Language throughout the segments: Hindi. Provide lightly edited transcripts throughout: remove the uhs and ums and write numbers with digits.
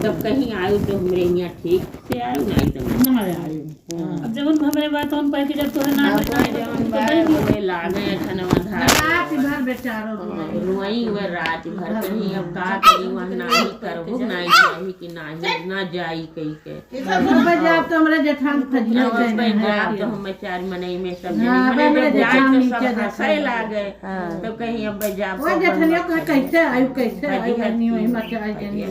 तब कहीं आयु तो हमरे यहाँ ठीक से आयु नहीं तो ना आयु अब जब हमरे बात हम पह के जब तोरे ना जवन बाय हुए लागे ठनवा रात भर बेचारो रुई हुए रात भर कहीं अब का करी वहाँ नहीं करबो नहीं चाही कि नहीं ना जाई कहीं के बजाब तो हमरे जेठान फजिया पंजाब तो हम चार मनई में सब जने जाए तो सब हंसे लागे तो कहीं अब बजाब वो जेठनिया कैसे आयु नहीं वही मचाई जनी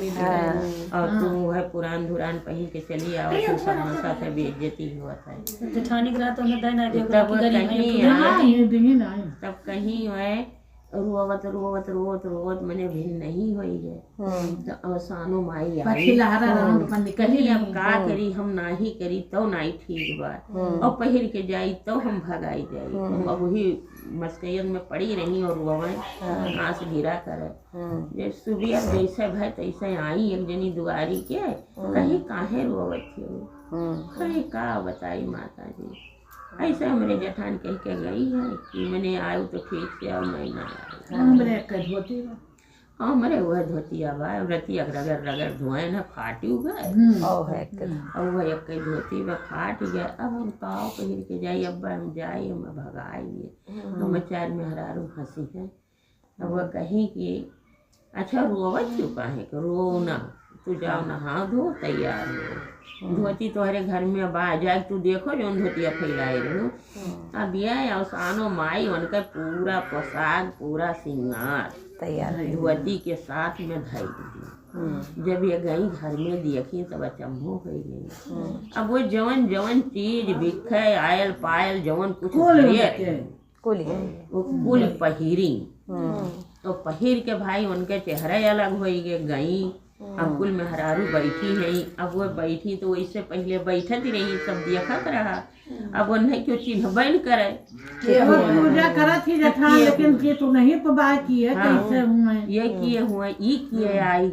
और तू है पुरान धुरान पहन के चली आओ तो समोसा से बेइज्जती हुआ था जेठानी के रात में देना दे तब नहीं तब कहीं है रोवत मने भी नहीं होई है तो अवसानो माई आई कहीं अब का करी हम नाही करी तो नहीं ठीक बा और पहिर के जाई तो हम भगाई जाई अब वही मस्कैयत में पड़ी रही और रोवे आंस गिरा करे जे सुबह जैसे भाई तैसे आई एक जनी दुआरी के कहीं काहे रोवत थी कहीं का बताई माता जी ऐसे हमरे जेठान कह के गई है कि मैंने आयु तो ठीक से और मैं ना हमरे वह धोतिया बा रतिया रगड़ धोए ना फाटी गए और वह एक धोती में फाट गया अब हम पाव पहिर के जाई अब हम जाए हम भगाइए हम चार में हरारू हंसी है अब वह कहीं कि अच्छा रोवत क्यों काहे कि रो ना तू जाओ नहा धो तैयार हो धोती तुम्हारे घर में अब आ जाए तू देखो जो धोतिया फैलाए रहो अब यह अवसानो माई उनका पूरा पोशाक पूरा श्रृंगार तैयार धोती के साथ में धई दी जब ये गई घर में देखी तब अचंभो हो गई अब वो जवन जवन चीज बिखे आयल पायल जवन कुछ वो कुल पहिरी तो पहिर के भाई उनके चेहरे अलग हो गई अब कुल मेहरारू बैठी है अब वो बैठी तो वैसे पहले बैठत रही सब देखत रहा अब उन्हें क्यों चिन्हबे न करे पूजा करत ही जेठान लेकिन ये तो नहीं पबा की है कैसे हुए ये किए हुए ई किए आई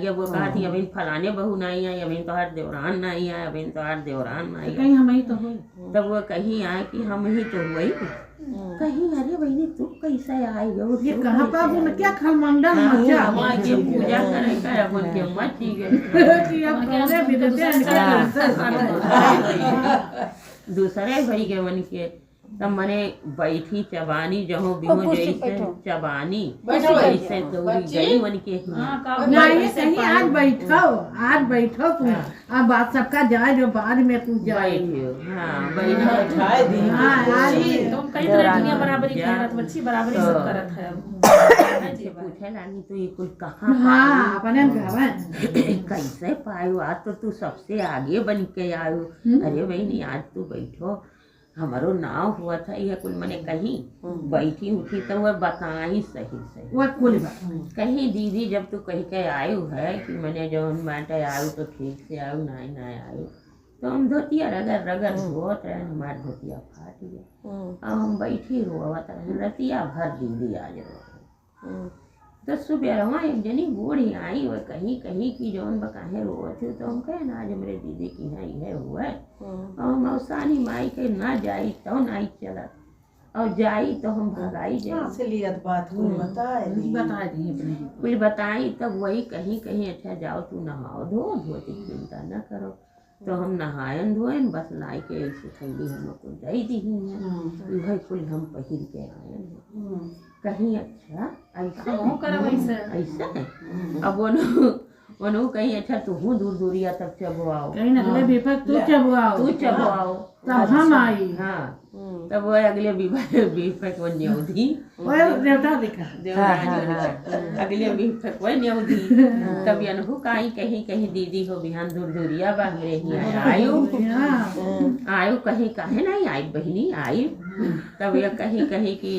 गए वो कहा थी अभी फलाने बहू नहीं आई अभी तो हर देवरान नहीं आए अभी तो हर देवरान नहीं कहीं हम ही तो हुए तब वो कहीं आए कि हम ही तो हुए कहीं अरे बहनी तू कैसे आई हो ये कहाँ बाबू ने क्या खलमंडल मचा के पूजा करे का बोल के मची गई कि अब पहले भी देते दूसरे भाई के मन के तब मने बैठी चबानी जहो बिहो जैसे चबानी ऐसे दौड़ी गई मन के नहीं सही आज बैठो तुम अब बात सबका जाए जो बाद में तू जाए तुम कई तरह दुनिया बराबरी करत बच्ची बराबरी सब करत है पूछे लानी तो ये कुल कहाँ हाँ अपने घर कैसे पायो आज तो तू सबसे आगे बन के आयो अरे बहनी आज तू बैठो हमारो नाव हुआ था यह कुल मैंने कहीं बैठी उठी तो वह बताई सही वो कुल कहीं दीदी जब तू कह के आयु है कि मैंने जो बाटे आयु तो ठीक से आयु ना आयु तो हम धोतिया रगड़ धोत रहे हमारे धोतिया फाट गया अब हम बैठी रोवत रहे रतिया भर दीदी आज रो तो सुबह रहा एक जनी बूढ़ी आई वह कहीं की जौन बकाहे रोवत थी तो हम कहे ना आज मेरे दीदी की यहाँ यह हुआ और हम अवसानी माई के ना जाई तो नहीं चला और जाई तो हम भगाई जाए कुछ बताई तब वही कहीं अच्छा जाओ तू नहाओ धोती चिंता न करो तो हम नहायन धोयन बस लाई के ऐसे ठंडी हमको दई दी है कुल हम पहिर के आयन कहीं अच्छा ऐसा अब वो कहीं अच्छा तू दूरिया तब चबुआओ कहीं अगले विपक तू चबुआओ तब हम आई हाँ तब वो अगले विपक वो न्योधी देवता दिखा अगले विपक वो न्योधी तब अनहु कहीं दीदी हो बिहान दूरिया बा मेरे ही आयु कहीं काहे नहीं आई बहनी आई तब ये कहीं की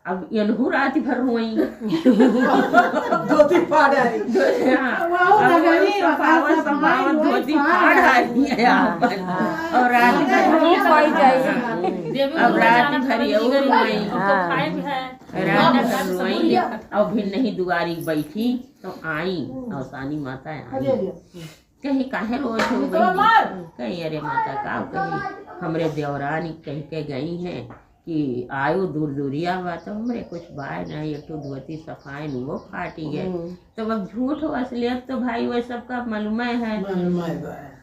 अब यनहु रात भर हुई धोती फाड़ आई धोती फाड़ आई और रात अब रात भर रोई और फिर नहीं दुआरी बैठी तो आई अवसानी माता आई कहीं काहे रोज हो गई कहीं अरे माता का कहीं हमरे देवरानी कह के गई हैं कि आयु दूर दूरिया बा तो हमरे कुछ बाय नहीं एक तो धोती सफाई न वो फाटी गए। तो अब झूठ असलियत तो भाई वो सबका मालूम है।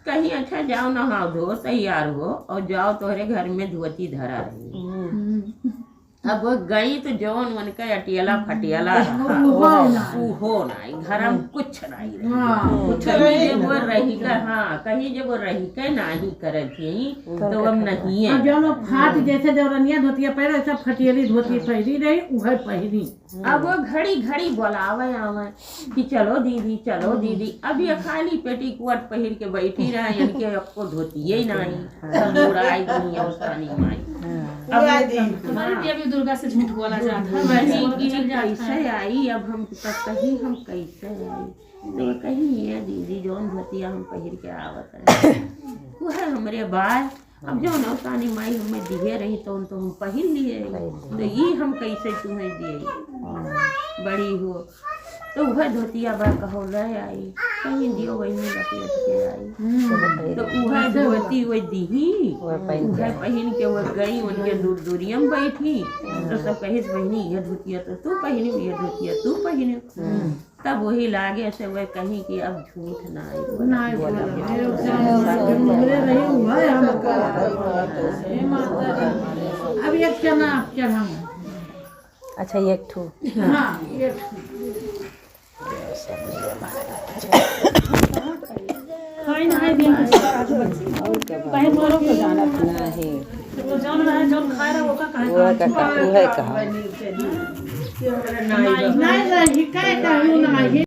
कहीं अच्छा जाओ नहाओ धो तैयार हो और जाओ तोहरे घर में धोती धरा रही। अब वो गई तो जौन उनका अटियाला फटियाला हो नहीं घर में कुछ नहीं कहीं जब वो रही का हाँ कहीं जब वो रही के नहीं करे थी तो अब नहीं है। जो फाट जैसे देवरनिया धोतिया पहले सब फटियली धोती पहरी रही उहे पहरी। अब वो घड़ी घड़ी बोलावे आवे कि चलो दीदी अब ये खाली पेटी कोट पहिर के बैठी रहे इनके आपको धोती ही नहीं बुराई दुनिया उसानी माई। अब दुर्गा से झूठ बोला जाता है कैसे आई अब हम कहीं हम कैसे आई तो कहीं है दीदी जौन धोतिया हम पहिर के आवत है वो है हमरे बाल अब जो नौसानी माई हमें दिए रही तो हम पहन लिए तो ये हम कैसे तुम्हें दिए बड़ी हो तो वह धोतिया बा कहो ले आई कहीं दियो वही में लपेट के आई तो वह धोती वही दी वह पहन के वह गई उनके दूर दूरिया में बैठी तो सब कहे बहनी यह धोतिया तो तू पहनी यह धोतिया तू पहनी तब वही लागे से वह कहीं कि अब झूठ ना अब एक चना चढ़ा अच्छा एक ठू कहीं मोरो को जाना नहीं तो जौन रहे जौन खाए रहा वो का कहे वो कहा नहीं नहीं